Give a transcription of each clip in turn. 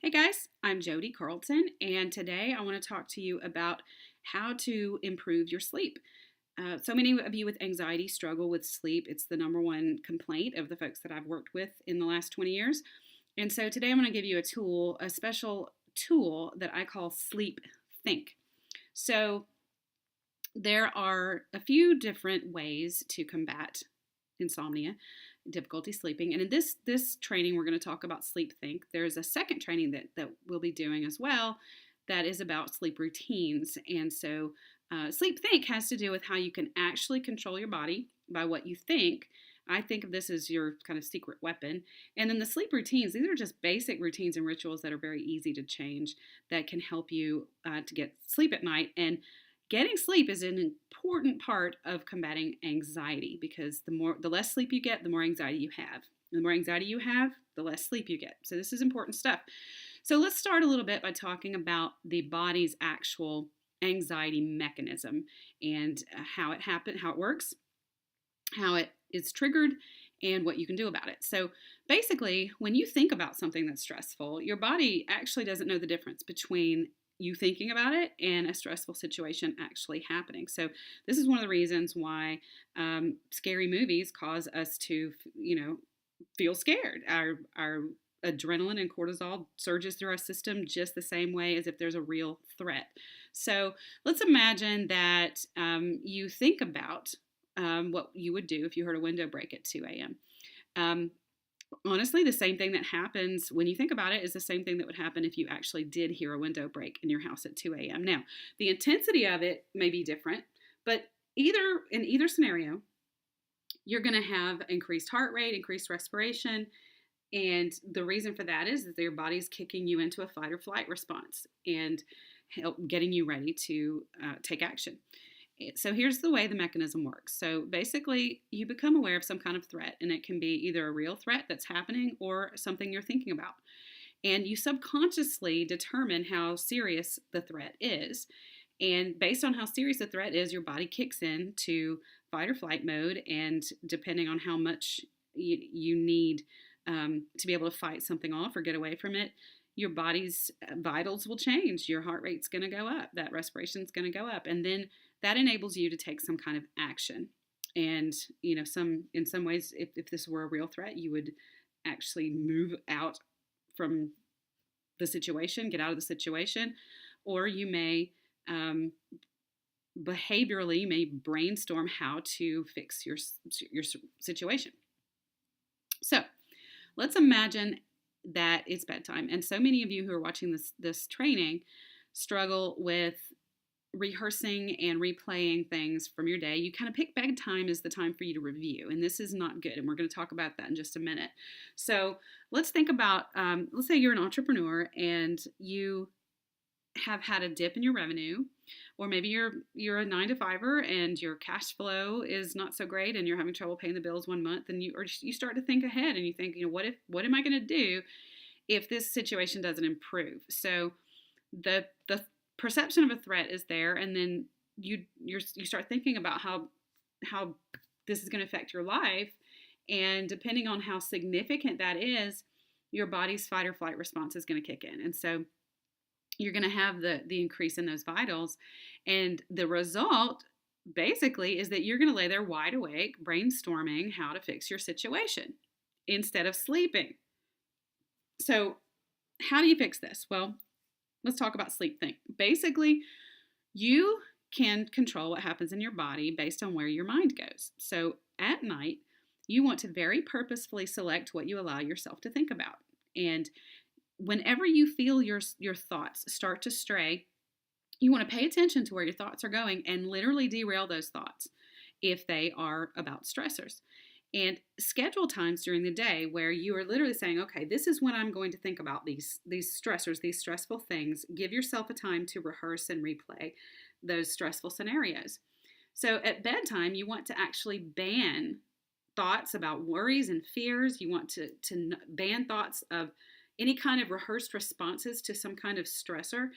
Hey guys, I'm Jodi Carlton, and today I want to talk to you about how to improve your sleep. So many of you with anxiety struggle with sleep. It's the number one complaint of the folks that I've worked with in the last 20 years. And so today I'm going to give you a special tool that I call Sleep Think. So there are a few different ways to combat insomnia, difficulty sleeping. And in this training, we're going to talk about Sleep Think. There's a second training that we'll be doing as well that is about sleep routines. And so Sleep Think has to do with how you can actually control your body by what you think. I think of this as your kind of secret weapon. And then the sleep routines, these are just basic routines and rituals that are very easy to change that can help you to get sleep at night. And getting sleep is an important part of combating anxiety because the less sleep you get, the more anxiety you have. And the more anxiety you have, the less sleep you get. So this is important stuff. So let's start a little bit by talking about the body's actual anxiety mechanism and how it works, how it is triggered, and what you can do about it. So basically, when you think about something that's stressful, your body actually doesn't know the difference between you thinking about it and a stressful situation actually happening. So this is one of the reasons why scary movies cause us to, feel scared. Our adrenaline and cortisol surges through our system just the same way as if there's a real threat. So let's imagine that you think about what you would do if you heard a window break at 2 a.m. Honestly, the same thing that happens when you think about it is the same thing that would happen if you actually did hear a window break in your house at 2 a.m. Now, the intensity of it may be different, but in either scenario, you're going to have increased heart rate, increased respiration, and the reason for that is that your body's kicking you into a fight or flight response and getting you ready to take action. So here's the way the mechanism works. So basically, you become aware of some kind of threat, and it can be either a real threat that's happening or something you're thinking about. And you subconsciously determine how serious the threat is. And based on how serious the threat is, your body kicks in to fight or flight mode. And depending on how much you need to be able to fight something off or get away from it, your body's vitals will change. Your heart rate's going to go up. That respiration's going to go up. And then that enables you to take some kind of action. And, in some ways, if this were a real threat, you would actually move out from the situation, get out of the situation, or you may behaviorally, you may brainstorm how to fix your situation. So let's imagine that it's bedtime. And so many of you who are watching this training struggle with rehearsing and replaying things from your day. You kind of pick bedtime as the time for you to review, and this is not good. And we're going to talk about that in just a minute. So let's think about, let's say you're an entrepreneur and you have had a dip in your revenue, or maybe you're a 9-to-5er and your cash flow is not so great and you're having trouble paying the bills one month, and you start to think ahead and you think, what am I going to do if this situation doesn't improve? So the perception of a threat is there, and then you start thinking about how this is going to affect your life, and depending on how significant that is, your body's fight or flight response is going to kick in, and so you're going to have the increase in those vitals, and the result basically is that you're going to lay there wide awake brainstorming how to fix your situation instead of sleeping. So how do you fix this? Well, let's talk about Sleep Think. Basically, you can control what happens in your body based on where your mind goes. So at night, you want to very purposefully select what you allow yourself to think about. And whenever you feel your thoughts start to stray, you want to pay attention to where your thoughts are going and literally derail those thoughts if they are about stressors. And schedule times during the day where you are literally saying, okay, this is when I'm going to think about these stressors, these stressful things. Give yourself a time to rehearse and replay those stressful scenarios. So at bedtime, you want to actually ban thoughts about worries and fears. You want to ban thoughts of any kind of rehearsed responses to some kind of stressor,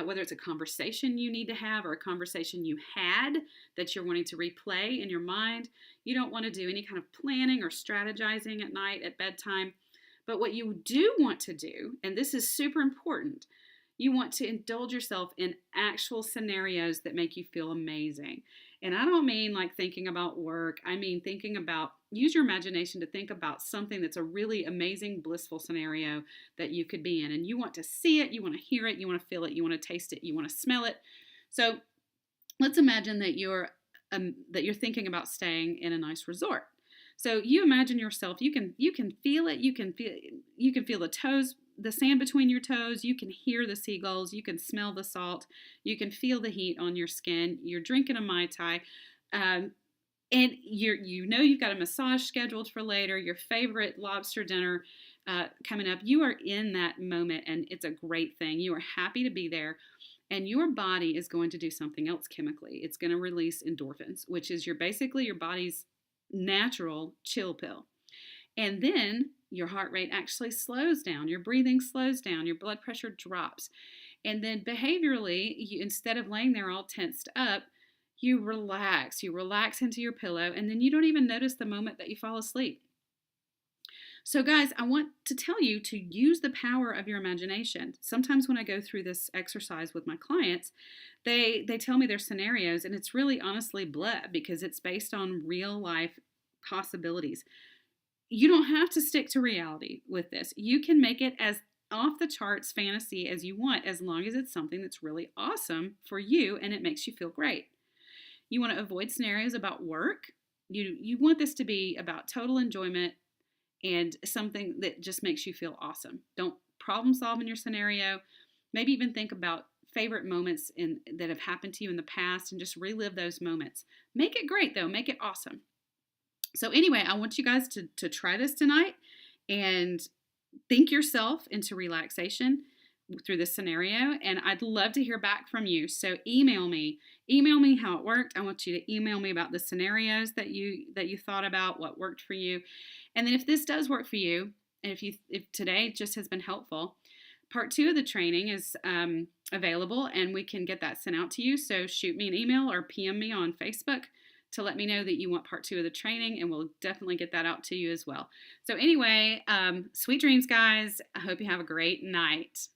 whether it's a conversation you need to have or a conversation you had that you're wanting to replay in your mind. You don't want to do any kind of planning or strategizing at night at bedtime. But what you do want to do, and this is super important, you want to indulge yourself in actual scenarios that make you feel amazing. And I don't mean like thinking about work. I mean thinking about, use your imagination to think about something that's a really amazing, blissful scenario that you could be in. And you want to see it, you want to hear it, you want to feel it, you want to taste it, you want to smell it. So let's imagine that you're thinking about staying in a nice resort. So you imagine yourself, you can feel it, you can feel the toes, the sand between your toes, you can hear the seagulls, you can smell the salt, you can feel the heat on your skin. You're drinking a Mai Tai, and you've got a massage scheduled for later, your favorite lobster dinner coming up. You are in that moment, and it's a great thing. You are happy to be there. And your body is going to do something else chemically. It's going to release endorphins, which is basically your body's natural chill pill. And then your heart rate actually slows down, your breathing slows down, your blood pressure drops. And then behaviorally, instead of laying there all tensed up, you relax into your pillow, and then you don't even notice the moment that you fall asleep. So guys, I want to tell you to use the power of your imagination. Sometimes when I go through this exercise with my clients, they tell me their scenarios, and it's really honestly blah, because it's based on real life possibilities. You don't have to stick to reality with this. You can make it as off the charts fantasy as you want, as long as it's something that's really awesome for you and it makes you feel great. You want to avoid scenarios about work. You want this to be about total enjoyment and something that just makes you feel awesome. Don't problem solve in your scenario. Maybe even think about favorite moments that have happened to you in the past and just relive those moments. Make it great though. Make it awesome. So anyway, I want you guys to try this tonight and think yourself into relaxation through this scenario. And I'd love to hear back from you. So email me how it worked. I want you to email me about the scenarios that you thought about, what worked for you. And then if this does work for you, and if today just has been helpful, part 2 of the training is available, and we can get that sent out to you. So shoot me an email or PM me on Facebook to let me know that you want part 2 of the training, and we'll definitely get that out to you as well. So anyway, sweet dreams, guys. I hope you have a great night.